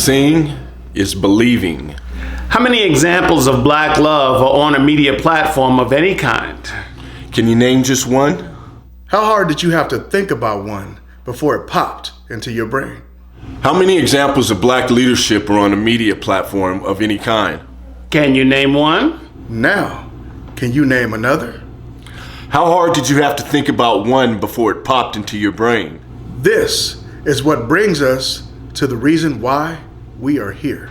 Seeing is believing. How many examples of black love are on a media platform of any kind? Can you name just one? How hard did you have to think about one before it popped into your brain? How many examples of black leadership are on a media platform of any kind? Can you name one? Now, can you name another? How hard did you have to think about one before it popped into your brain? This is what brings us to the reason why we are here.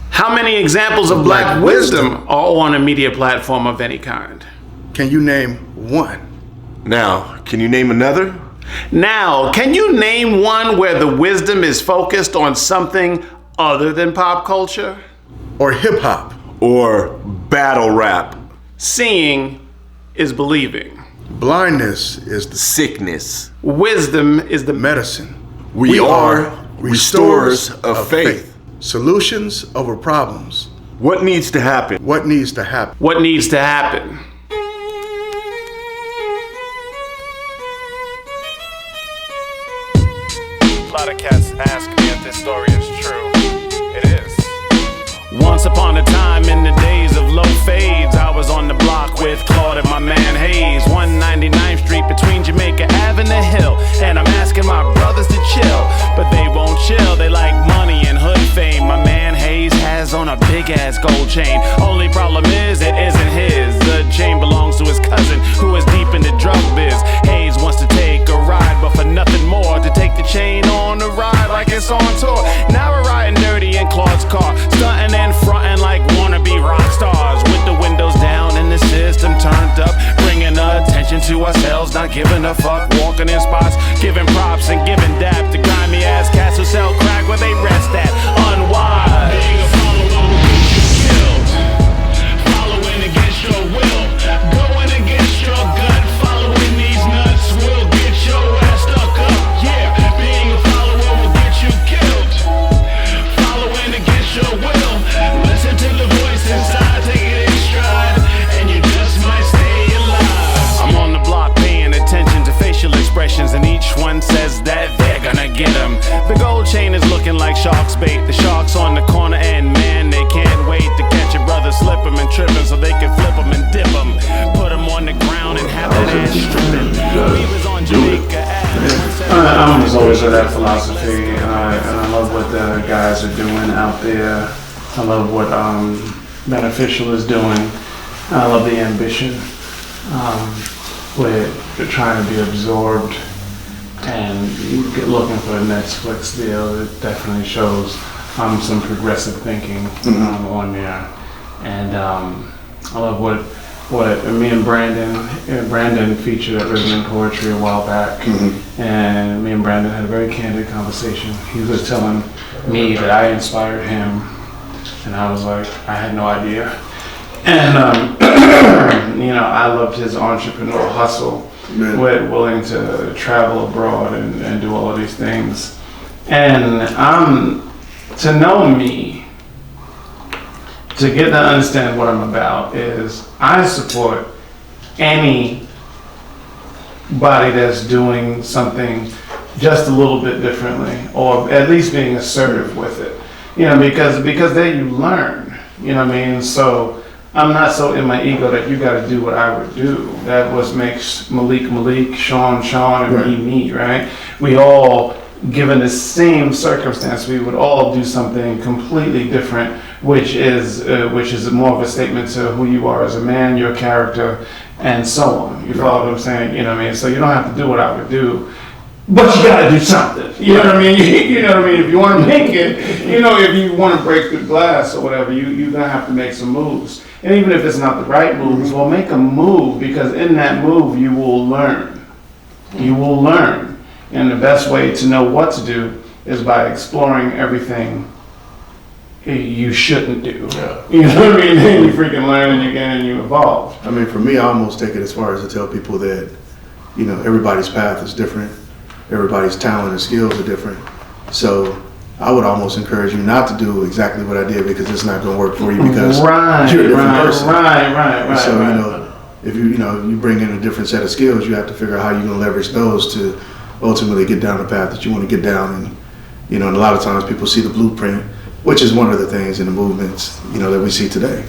How many examples of black wisdom are on a media platform of any kind? Can you name one? Now, can you name another? Now, can you name one where the wisdom is focused on something other than pop culture? Or hip hop? Or battle rap? Seeing is believing. Blindness is the Sickness. Wisdom is the medicine. We are restorers of faith. Solutions over problems. What needs to happen? What needs to happen? What needs to happen? A lot of cats ask me if this story is true. It is. Once upon a time in the days of low fades, I was on the block with Claude and my man Hayes, 199th Street between Jamaica Ave and the Hill. And I'm asking my brothers to chill, but they won't chill. They like money and hood fame. My man Hayes has on a big ass gold chain. Only problem is it isn't his. The chain belongs to his cousin, who is deep in the drug biz. Hayes wants to take a ride, but for nothing more, to take the chain on the ride like it's on tour. Now we're riding dirty in Claude's car, stunting and fronting like wannabe rock stars, with the windows down and the system turned up, bringing attention to ourselves, not giving a fuck, walking in spots, giving props and giving dap to grimy ass cats who sell crack where they rest at. Unwise. Being a follower will get you killed. Following against your will, going against your gut, following these nuts will get your ass stuck up. Yeah, being a follower will get you killed. Following against your will, listen to the voice inside, take it in stride, and you just might stay alive. I'm on the block paying attention to facial expressions, and each one says that they're gonna get them. The gold chain is looking like shark's bait. The sharks on the corner, and man, they can't wait to catch a brother, slip him and trip him so they can flip him and dip him, put him on the ground and have that ass stripping. We was on Jamaica I'm just always with that philosophy, and I love what the guys are doing out there. I love what Beneficial is doing. I love the ambition with trying to be absorbed and looking for a Netflix deal. It definitely shows some progressive thinking on there. And I love what me and Brandon featured at Rhythm and Poetry a while back, and me and Brandon had a very candid conversation. He was telling me that I inspired him, and I was like, I had no idea. And I loved his entrepreneurial hustle, with willing to travel abroad and do all of these things. And to know me, to get to understand what I'm about, is I support anybody that's doing something just a little bit differently, or at least being assertive with it. Because then you learn. You know what I mean? So I'm not so in my ego that you got to do what I would do. That what makes Malik, Sean, and me, right? We all, given the same circumstance, we would all do something completely different, which is more of a statement to who you are as a man, your character, and so on. You follow what I'm saying? You know what I mean? So you don't have to do what I would do, but you gotta do something. You know what I mean? You know what I mean? If you want to make it, if you want to break through glass or whatever, you're gonna have to make some moves. And even if it's not the right moves, well, make a move, because in that move you will learn. You will learn. And the best way to know what to do is by exploring everything you shouldn't do. Yeah. You know what I mean? Then you freaking learn and you evolve. I mean, for me, I almost take it as far as to tell people that, everybody's path is different. Everybody's talent and skills are different. So I would almost encourage you not to do exactly what I did, because it's not going to work for you, because you're a different person. Right. So, if you bring in a different set of skills, you have to figure out how you're going to leverage those to ultimately get down the path that you want to get down. And, and a lot of times people see the blueprint, which is one of the things in the movements, that we see today.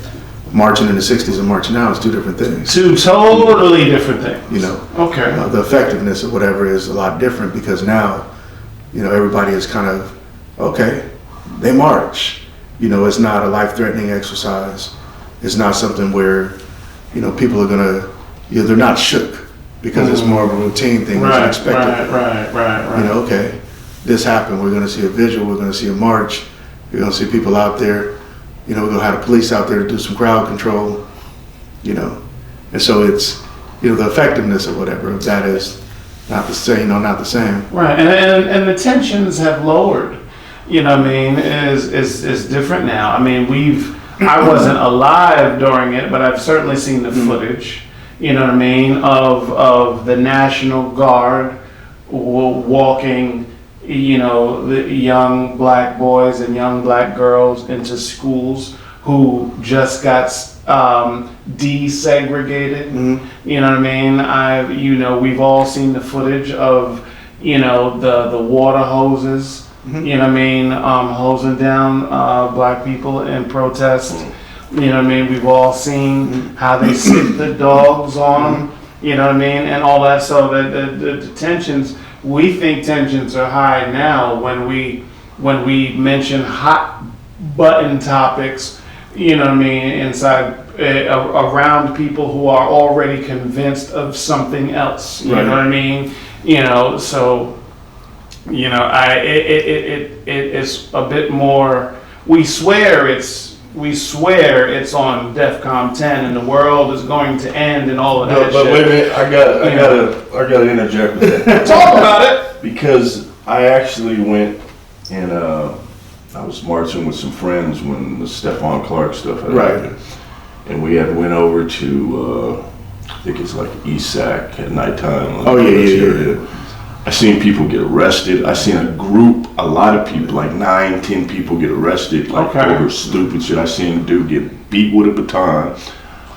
Marching in the 60s and marching now is two different things. Two totally different things. Okay. The effectiveness of whatever is a lot different because now, everybody is kind of, okay, they march. It's not a life-threatening exercise. It's not something where, people are gonna, they're not shook because it's more of a routine thing that's expected. Right. Okay, this happened. We're gonna see a visual. We're gonna see a march. We're gonna see people out there. We're gonna have the police out there to do some crowd control. And so it's, the effectiveness of whatever of that is not the same. Not the same. Right, and the tensions have lowered. Is different now. I wasn't alive during it, but I've certainly seen the footage, of the National Guard walking, the young black boys and young black girls into schools who just got desegregated. We've all seen the footage of, the water hoses. Hosing down black people in protest. We've all seen how they sick the dogs on them, and all that. So the tensions, we think tensions are high now when we mention hot button topics, inside around people who are already convinced of something else. So. It's a bit more. We swear it's on DEFCON 10 and the world is going to end and all of that. But wait a minute, I gotta interject with that. Talk about it. Because I actually went and I was marching with some friends when the Stephon Clark stuff happened, and we went over to I think it's like ESAC at nighttime. Oh yeah. I seen people get arrested. I seen a lot of people, like 9-10 people get arrested, over stupid shit. I seen a dude get beat with a baton.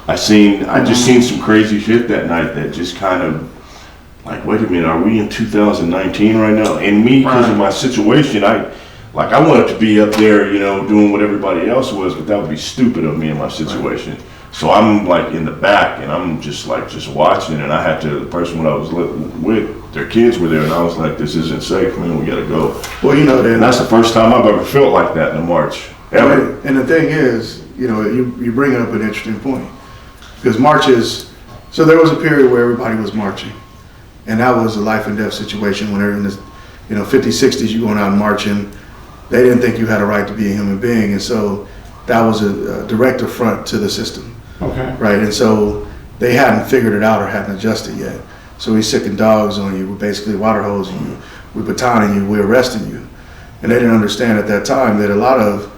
I just seen some crazy shit that night that just kind of, wait a minute, are we in 2019 right now? And me, because of my situation, I wanted to be up there, doing what everybody else was, but that would be stupid of me in my situation. So I'm in the back and I'm just watching, and I had to, the person when I was with, their kids were there, and I was like, this isn't safe, man, we gotta go. Well, and that's the first time I've ever felt like that in a march, ever. And the thing is, you bring up an interesting point. Because marches, so there was a period where everybody was marching. And that was a life and death situation when they're in this, 50s, 60s, you going out and marching. They didn't think you had a right to be a human being. And so that was a direct affront to the system. Okay. Right, and so they hadn't figured it out or hadn't adjusted yet. So we're sicking dogs on you, we're basically water hosing you, we're batoning you, we're arresting you. And they didn't understand at that time that a lot of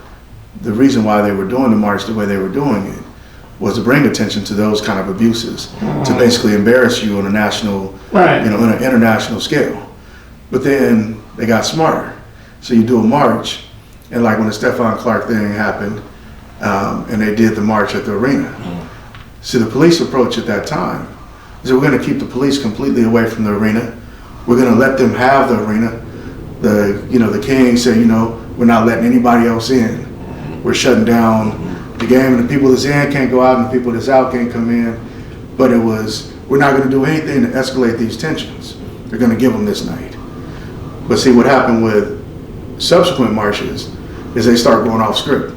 the reason why they were doing the march the way they were doing it was to bring attention to those kind of abuses, to basically embarrass you on a national, on an international scale. But then they got smarter. So you do a march, and when the Stephon Clark thing happened, and they did the march at the arena. See, the police approach at that time is we're going to keep the police completely away from the arena. We're going to let them have the arena. The king said, we're not letting anybody else in. We're shutting down the game, and the people that's in can't go out, and the people that's out can't come in. But we're not going to do anything to escalate these tensions. They're going to give them this night. But see, what happened with subsequent marches is they start going off script.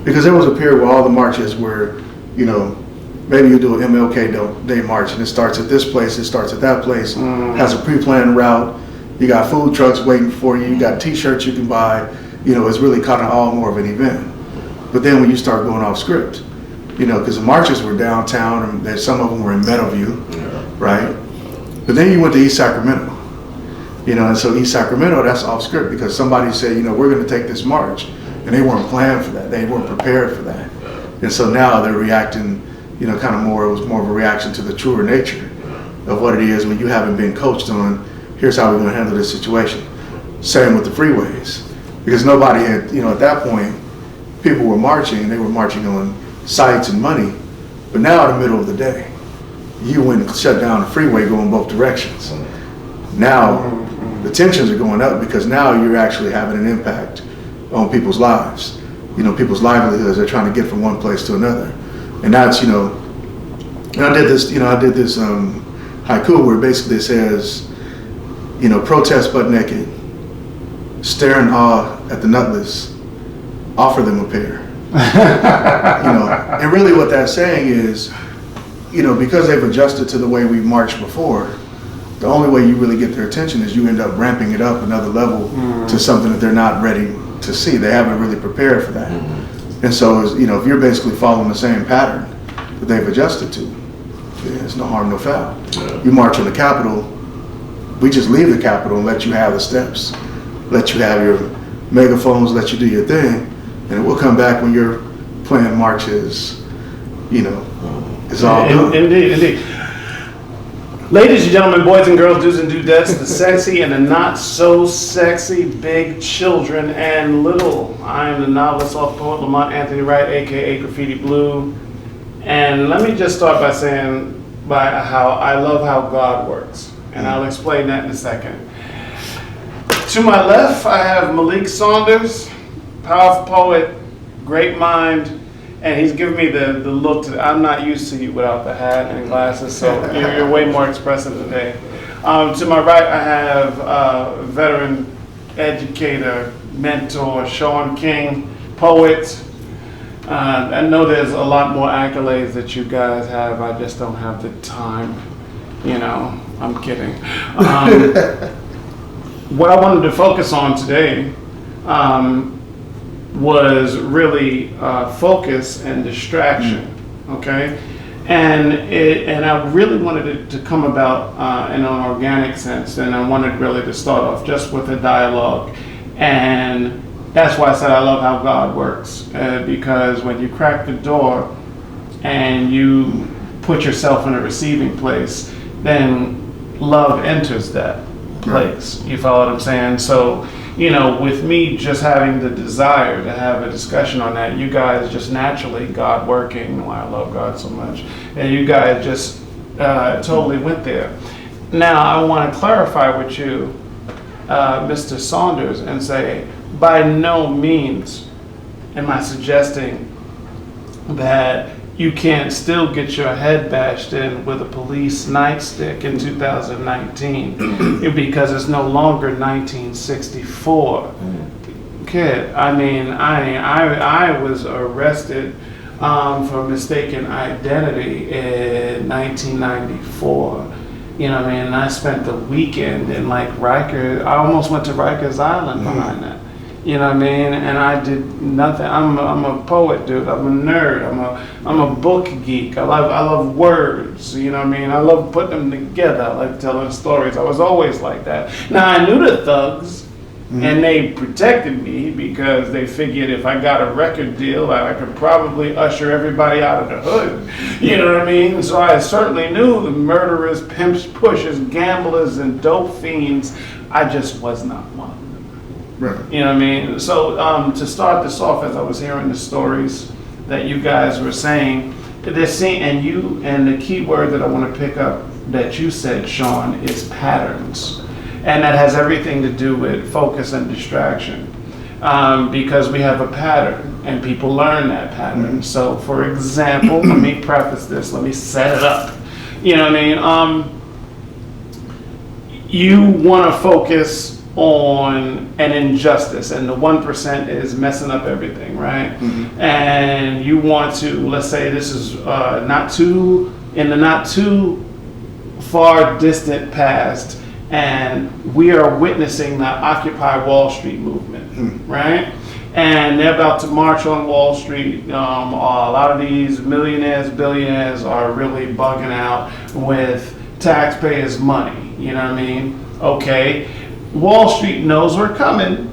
Because there was a period where all the marches were, maybe you do an MLK Day march and it starts at this place, it starts at that place, has a pre-planned route, you got food trucks waiting for you, you got t-shirts you can buy, it's really kind of all more of an event. But then when you start going off script, because the marches were downtown and some of them were in Meadowview, right? But then you went to East Sacramento, and so East Sacramento, that's off script because somebody said, we're going to take this march. And they weren't planned for that. They weren't prepared for that. And so now they're reacting, it was more of a reaction to the truer nature of what it is when you haven't been coached on, here's how we're going to handle this situation. Same with the freeways. Because nobody had, at that point, people were marching, and they were marching on sites and money. But now in the middle of the day, you went and shut down the freeway going both directions. Now, the tensions are going up because now you're actually having an impact on people's lives. people's livelihoods. They're trying to get from one place to another, and that's and I did this haiku where basically it says, protest butt naked, stare in awe at the nutless, offer them a pair. And really what that's saying is, because they've adjusted to the way we marched before, the only way you really get their attention is you end up ramping it up another level to something that they're not ready to see. They haven't really prepared for that. And so, if you're basically following the same pattern that they've adjusted to, it's no harm, no foul. Yeah. You march on the Capitol, we just leave the Capitol and let you have the steps, let you have your megaphones, let you do your thing, and we'll come back when your planned march is, is all done. Indeed. Ladies and gentlemen, boys and girls, do's and dudettes, the sexy and the not so sexy, big children and little. I am the novelist, soft poet, Lamont Anthony Wright, aka Graffiti Bleu. And let me just start by saying how I love how God works. And I'll explain that in a second. To my left, I have Malik Saunders, powerful poet, great mind, and he's giving me the look I'm not used to you without the hat and glasses, so you're way more expressive today. To my right, I have veteran educator, mentor, Sean King, poet. I know there's a lot more accolades that you guys have. I just don't have the time. I'm kidding. What I wanted to focus on today was really focus and distraction, okay? And I really wanted it to come about in an organic sense, and I wanted really to start off just with a dialogue. And that's why I said I love how God works, because when you crack the door and you put yourself in a receiving place, then love enters that place. You follow what I'm saying? So, with me just having the desire to have a discussion on that, you guys just naturally, God working, why I love God so much, and you guys just totally went there. Now, I want to clarify with you, Mr. Saunders, and say, by no means am I suggesting that you can't still get your head bashed in with a police nightstick in 2019 because it's no longer 1964. Kid, I was arrested for mistaken identity in 1994. And I spent the weekend in Rikers. I almost went to Rikers Island behind that. And I did nothing. I'm a poet, dude. I'm a nerd. I'm a book geek. I love words. I love putting them together. I like telling stories. I was always like that. Now I knew the thugs, and they protected me because they figured if I got a record deal, I could probably usher everybody out of the hood. So I certainly knew the murderers, pimps, pushers, gamblers, and dope fiends. I just was not one of them. Right. So to start this off, as I was hearing the stories that you guys were saying, and the key word that I want to pick up that you said, Sean, is patterns. And that has everything to do with focus and distraction. Because we have a pattern and people learn that pattern. So for example, let me preface this, let me set it up. You want to focus on an injustice, and the 1% is messing up everything, right? And you want to, let's say this is not too far distant past, and we are witnessing the Occupy Wall Street movement, right? And they're about to march on Wall Street. A lot of these millionaires, billionaires are really bugging out with taxpayers' money, Okay. Wall Street knows we're coming.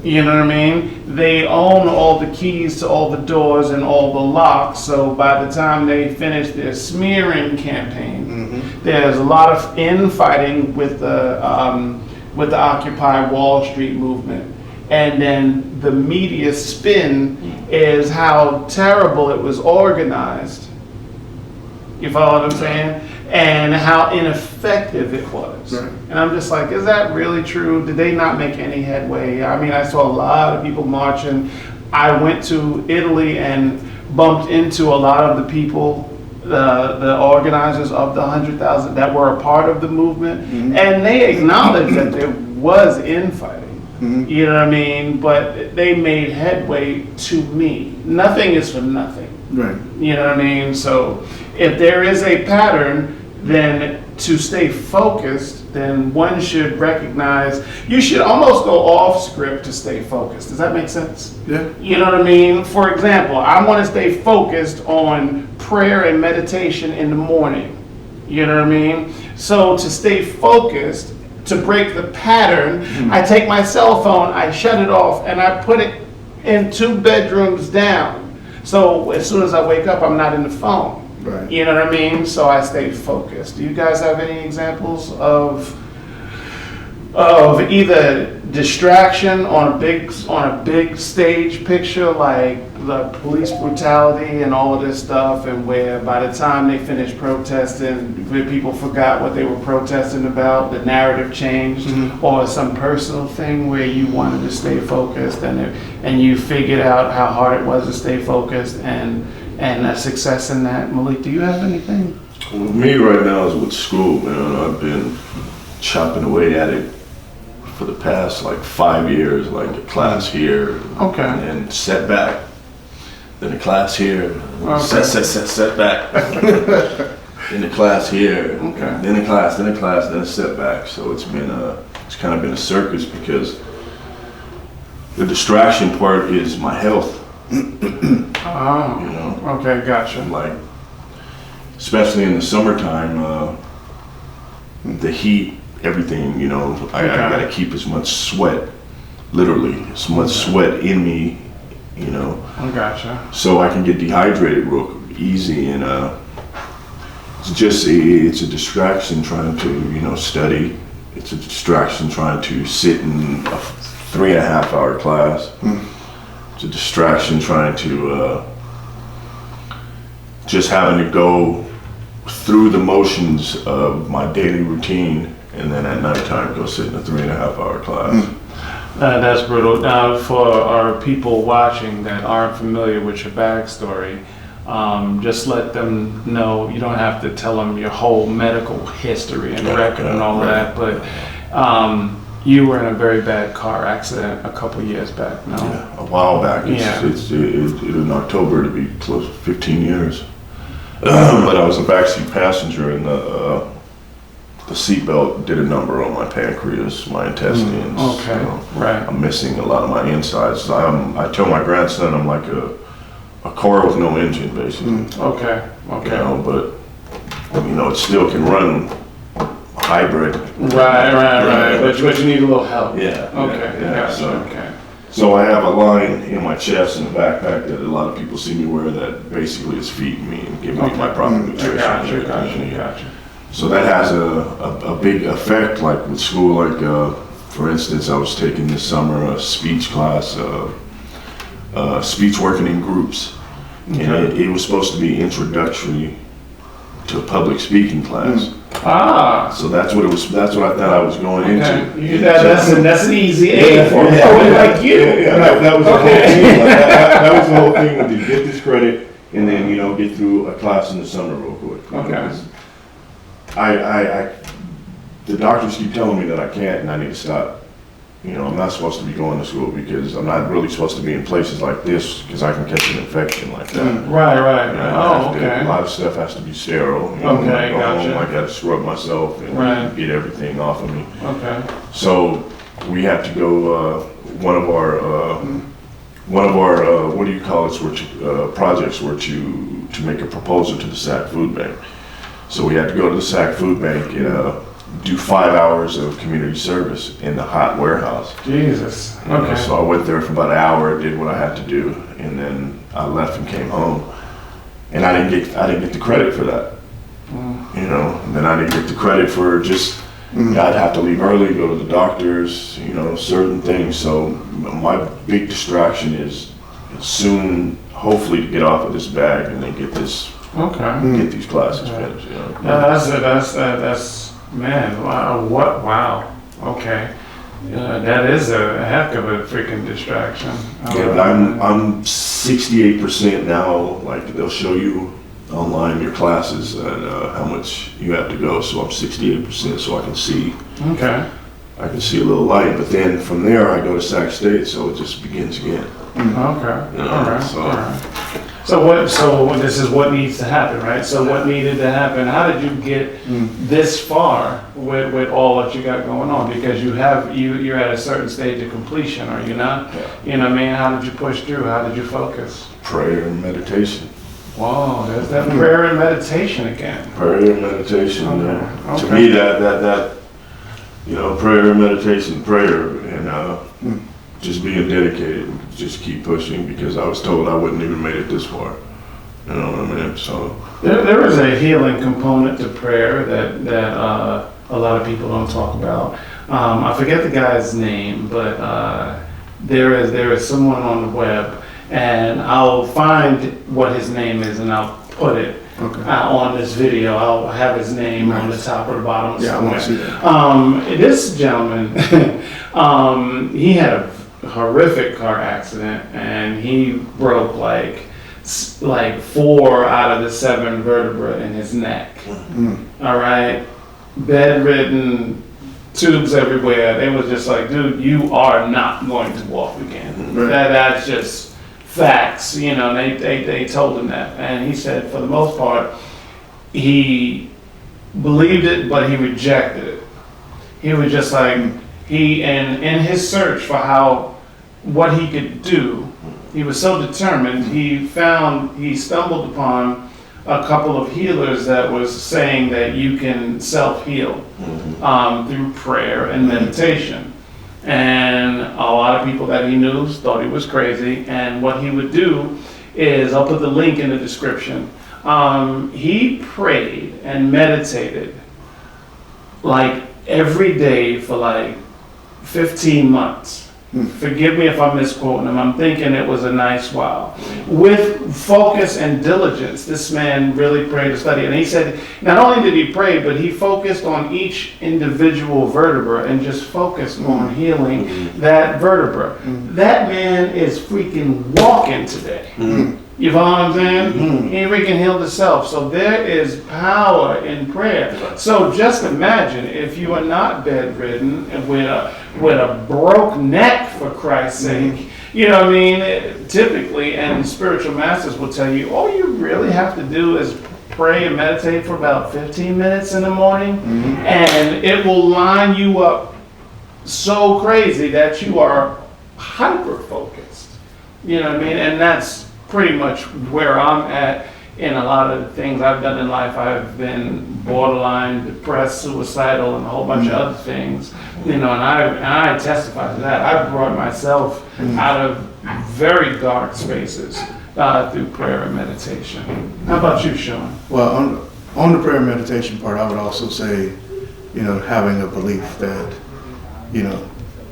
They own all the keys to all the doors and all the locks. So by the time they finish their smearing campaign, there's a lot of infighting with the Occupy Wall Street movement. And then the media spin is how terrible it was organized. You follow what I'm saying? And how ineffective it was. Right. And I'm just like, is that really true? Did they not make any headway? I saw a lot of people marching. I went to Italy and bumped into a lot of the people, the organizers of the 100,000 that were a part of the movement, and they acknowledged that there was infighting. You know what I mean? But they made headway to me. Nothing is for nothing. Right. You know what I mean? So if there is a pattern, then to stay focused, then one should recognize, you should almost go off script to stay focused. Does that make sense? Yeah. You know what I mean? For example, I want to stay focused on prayer and meditation in the morning. You know what I mean? So to stay focused, to break the pattern, I take my cell phone, I shut it off, and I put it in 2 bedrooms down. So as soon as I wake up, I'm not in the phone. Right. You know what I mean? So I stay focused. Do you guys have any examples of either distraction on a big stage picture, like the police brutality and all of this stuff, and where by the time they finished protesting, where people forgot what they were protesting about, the narrative changed, or some personal thing where you wanted to stay focused and you figured out how hard it was to stay focused and a success in that? Malik, do you have anything? With me right now is with school, man. I've been chopping away at it for the past like 5 years, like a class here, Okay. and setback, then a class here, setback, then a class here, Okay. then a class, then a setback. So it's kind of been a circus because the distraction part is my health. Oh, You know, okay, gotcha. like especially in the summertime, the heat, everything, you know, I gotta keep as much sweat, literally, as much sweat in me, you know, I gotcha. so I can get dehydrated real easy. And it's a distraction trying to, you know, study. It's a distraction trying to sit in a 3.5-hour class. It's a distraction trying to just having to go through the motions of my daily routine, and then at nighttime go sit in a 3.5-hour class. That's brutal. Now, for our people watching that aren't familiar with your backstory, just let them know, you don't have to tell them your whole medical history and record and all of that, but you were in a very bad car accident a couple years back, no? Yeah, a while back. It's in October to be close to 15 years. But I was a backseat passenger, and the seatbelt did a number on my pancreas, my intestines. Okay, right. I'm missing a lot of my insides. I tell my grandson I'm like a car with no engine, basically. Okay. You know, but you know, it still can run hybrid. Right. But you need a little help. Yeah. Okay. Yeah. Gotcha. So, Okay. So I have a line in my chest and a backpack that a lot of people see me wear that basically is feeding me and giving me my proper nutrition. Gotcha. So that has a big effect, like with school. Like for instance, I was taking this summer a speech class, speech working in groups, and it was supposed to be introductory to a public speaking class. So that's what it was. That's what I thought I was going into. That's an easy A for me. Like you. That was the whole thing. That was the whole thing, to get this credit and then, you know, get through a class in the summer real quick. Okay. The doctors keep telling me that I can't and I need to stop. You know, I'm not supposed to be going to school because I'm not really supposed to be in places like this because I can catch an infection like that. Right. A lot of stuff has to be sterile. You know, when I go Gotcha. home, I got to scrub myself and get everything off of me. Okay. So we had to go. One of our what do you call it? Projects were to make a proposal to the SAC Food Bank. So we had to go to the SAC Food Bank and do 5 hours of community service in the hot warehouse. Jesus. Okay. So I went there for about an hour, did what I had to do, and then I left and came home. And I didn't get the credit for that. You know, and then I didn't get the credit for just I'd have to leave early, go to the doctors, you know, certain things. So my big distraction is soon, hopefully, to get off of this bag and then get this. Get these classes finished. You know? That's man. Wow. What? Wow. Okay. That is a heck of a freaking distraction. Yeah, but I'm 68% now. Like they'll show you online your classes and how much you have to go. So I'm 68%, so I can see. Okay. I can see a little light, but then from there I go to Sac State, so it just begins again. Okay. You know, All right. so- All right. So this is what needs to happen, right? So what needed to happen? How did you get this far with all that you got going on? Because you're at a certain stage of completion, are you not? Yeah. You know what I mean? How did you push through? How did you focus? Prayer and meditation. Whoa, there's that prayer and meditation again. Prayer and meditation. Okay. To Okay. me, that prayer and meditation, prayer and just being dedicated, just keep pushing because I was told I wouldn't even made it this far. You know what I mean? So There is a healing component to prayer that a lot of people don't talk about. I forget the guy's name, but there is someone on the web, and I'll find what his name is and I'll put it on this video. I'll have his name on the top or the bottom. Yeah, I want to see that. This gentleman, he had a horrific car accident, and he broke like 4 out of the 7 vertebrae in his neck. All right, bedridden, tubes everywhere. They was just like, dude, you are not going to walk again. Right. That's just facts, you know. They told him that, and he said for the most part, he believed it, but he rejected it. He was just like in his search for what he could do, he was so determined. He stumbled upon a couple of healers that was saying that you can self-heal through prayer and meditation. And a lot of people that he knew thought he was crazy. And what he would do is, I'll put the link in the description. He prayed and meditated like every day for like 15 months. Forgive me if I'm misquoting him. I'm thinking it was a nice while. With focus and diligence, this man really prayed to study. And he said, not only did he pray, but he focused on each individual vertebra and just focused on healing that vertebra. That man is freaking walking today. You follow what I'm saying? He freaking healed himself. So there is power in prayer. So just imagine if you are not bedridden with a broke neck, for Christ's sake. You know what I mean? Typically, and spiritual masters will tell you, all you really have to do is pray and meditate for about 15 minutes in the morning, and it will line you up so crazy that you are hyper focused. You know what I mean? And that's pretty much where I'm at in a lot of the things I've done in life. I've been borderline depressed, suicidal, and a whole bunch of other things. You know, and I testify to that. I brought myself out of very dark spaces through prayer and meditation. How about you, Sean? Well, on the prayer and meditation part, I would also say, you know, having a belief that, you know,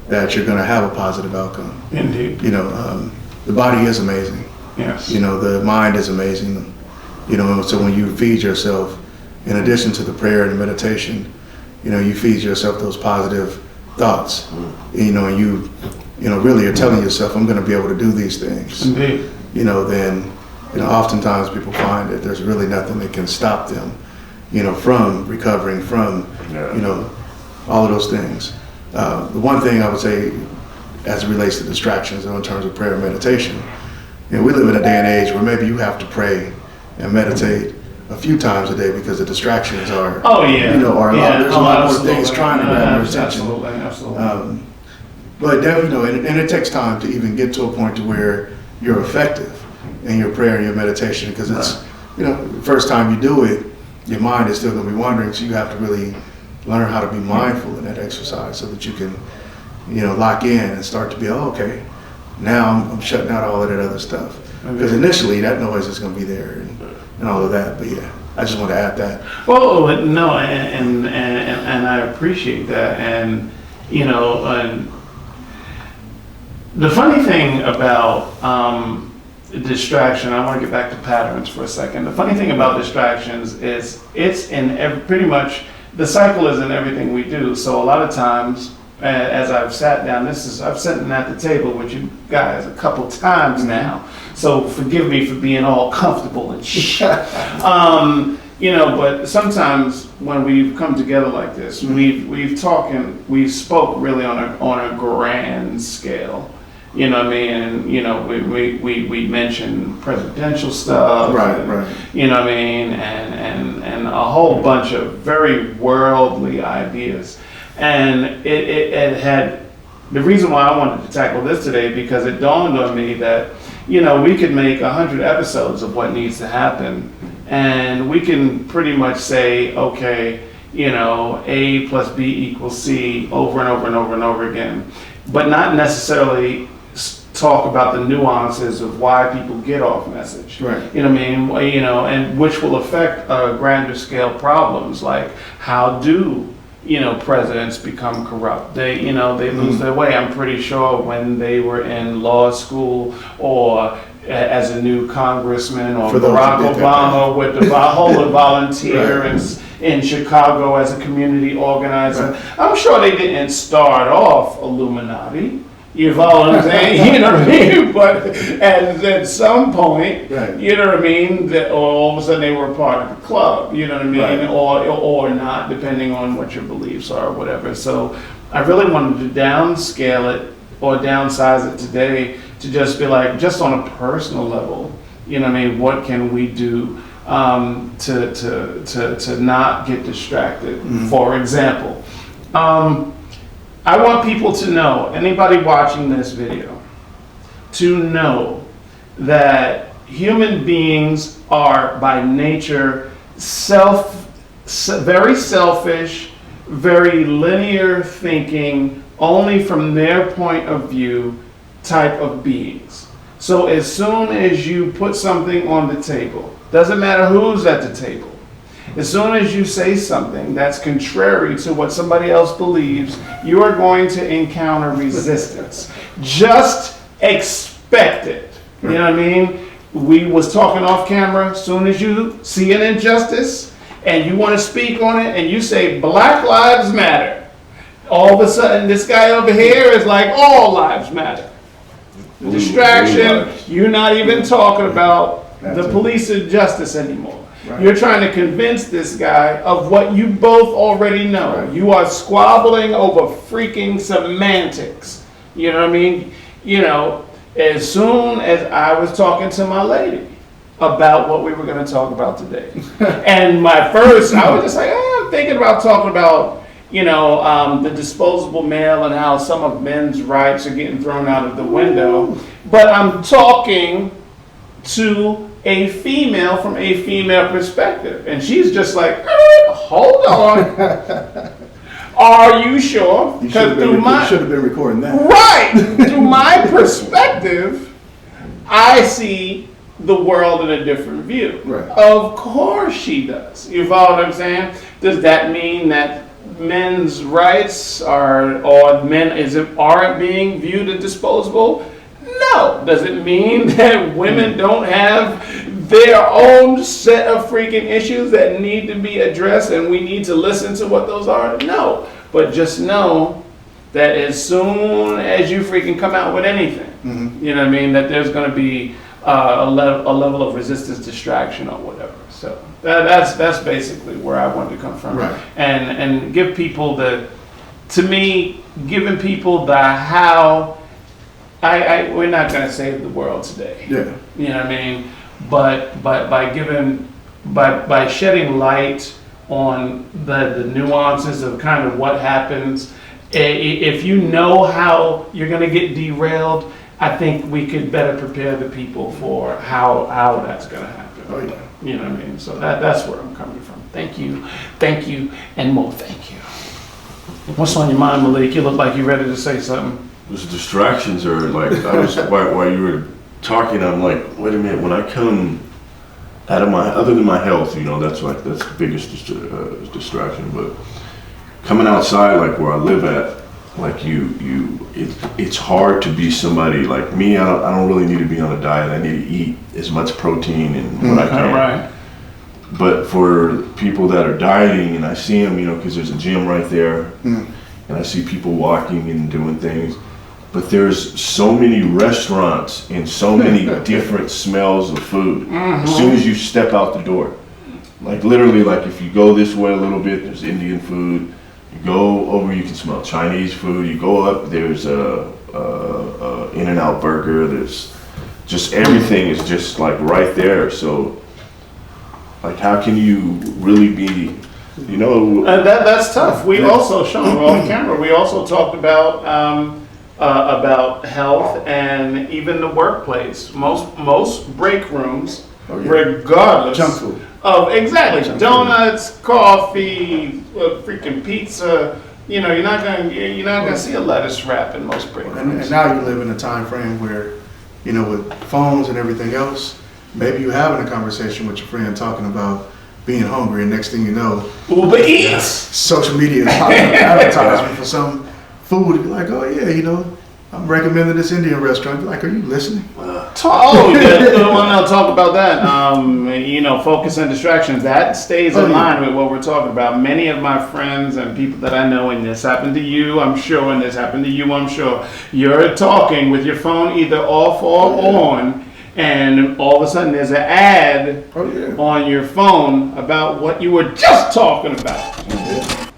that you're going to have a positive outcome. Indeed. You know, the body is amazing. Yes. You know, the mind is amazing. You know, so when you feed yourself, in addition to the prayer and the meditation, you know, you feed yourself those positive thoughts. You know, and you know, really are telling yourself, I'm going to be able to do these things. Indeed. You know, then, you know, oftentimes people find that there's really nothing that can stop them, you know, from recovering from, you know, all of those things. The one thing I would say as it relates to distractions in terms of prayer and meditation, you know, we live in a day and age where maybe you have to pray and meditate a few times a day because the distractions are, you know, are there's a lot more things trying to grab your attention. Absolutely. But definitely, you know, and it takes time to even get to a point to where you're effective in your prayer and your meditation, because it's, you know, the first time you do it, your mind is still going to be wandering, so you have to really learn how to be mindful in that exercise so that you can, you know, lock in and start to be, okay, now I'm shutting out all of that other stuff. Because initially that noise is going to be there and all of that, but yeah, I just want to add that. Well, no, and I appreciate that, and you know, and the funny thing about distraction, I want to get back to patterns for a second. The funny thing about distractions is it's in pretty much the cycle is in everything we do. So a lot of times as I've sat down, I've sat at the table with you guys a couple times now, so forgive me for being all comfortable and shit. But sometimes when we've come together like this, we've spoke really on a grand scale. You know what I mean? And we mentioned presidential stuff, Right. You know what I mean, and a whole bunch of very worldly ideas. And it had, the reason why I wanted to tackle this today, because it dawned on me that, we could make 100 episodes of what needs to happen, and we can pretty much say, okay, A plus B equals C over and over and over and over again, but not necessarily talk about the nuances of why people get off message. Right. You know what I mean? And which will affect grander scale problems, like how do presidents become corrupt? They lose their way. I'm pretty sure when they were in law school or as a new congressman, or Barack Obama with the whole volunteer in Chicago as a community organizer. Right. I'm sure they didn't start off Illuminati. You follow what I'm saying? You know what I mean? But at some point, you know what I mean, that all of a sudden they were a part of the club, you know what I mean, or not, depending on what your beliefs are or whatever. So I really wanted to downscale it or downsize it today to just be like, just on a personal level, you know what I mean, what can we do to not get distracted? For example, I want people to know, anybody watching this video, to know that human beings are by nature very selfish, very linear thinking, only from their point of view type of beings. So as soon as you put something on the table, doesn't matter who's at the table, as soon as you say something that's contrary to what somebody else believes, you are going to encounter resistance. Just expect it. You know what I mean? We was talking off camera. As soon as you see an injustice and you want to speak on it and you say Black Lives Matter, all of a sudden this guy over here is like, all lives matter. Distraction, you're not even talking about the police injustice anymore. Right. You're trying to convince this guy of what you both already know. Right. You are squabbling over freaking semantics. You know what I mean? As soon as I was talking to my lady about what we were going to talk about today, and I was just like, I'm thinking about talking about, the disposable male and how some of men's rights are getting thrown out of the window. But I'm talking to a female from a female perspective. And she's just like, hold on. Are you sure? You should have been recording that. Right. Through my perspective, I see the world in a different view. Right. Of course she does. You follow what I'm saying? Does that mean that men's rights aren't being viewed as disposable? No. Does it mean that women don't have their own set of freaking issues that need to be addressed and we need to listen to what those are? No. But just know that as soon as you freaking come out with anything, you know what I mean, that there's going to be a level of resistance, distraction, or whatever. So that's basically where I wanted to come from. Right. And give people giving people the how. We're not going to save the world today. Yeah. You know what I mean? But by shedding light on the nuances of kind of what happens, if you know how you're going to get derailed, I think we could better prepare the people for how that's going to happen. Oh, yeah. You know what I mean? So that's where I'm coming from. Thank you, and more thank you. What's on your mind, Malik? You look like you're ready to say something. Those distractions are like, while you were talking, I'm like, wait a minute, when I come out of other than my health, that's the biggest distraction, but coming outside, like where I live at, like it's hard to be somebody like me. I don't really need to be on a diet. I need to eat as much protein and what I can. Right. But for people that are dieting, and I see them, because there's a gym right there, and I see people walking and doing things. But there's so many restaurants and so many different smells of food. As soon as you step out the door, like literally, like if you go this way a little bit, there's Indian food. You go over, you can smell Chinese food. You go up, there's a In-N-Out burger. There's just everything is just like right there. So, like, how can you really be, you know? That's tough. We also, Sean, we're on camera. We also talked about health and even the workplace. Most break rooms, regardless Junk food. of exactly donuts, coffee, freaking pizza. You know, you're not gonna see a lettuce wrap in most break And rooms. now you live in a time frame where, you know, with phones and everything else, maybe you're having a conversation with your friend talking about being hungry, and next thing you know, Uber Eats. social media is popping up advertisement for some food. You're like, oh yeah, you know, I'm recommending this Indian restaurant. You're like, are you listening? I'll talk about that. You know, focus and distractions. That stays in line with what we're talking about. Many of my friends and people that I know, and this happened to you, I'm sure, and this happened to you, I'm sure. You're talking with your phone either off or on, and all of a sudden there's an ad on your phone about what you were just talking about.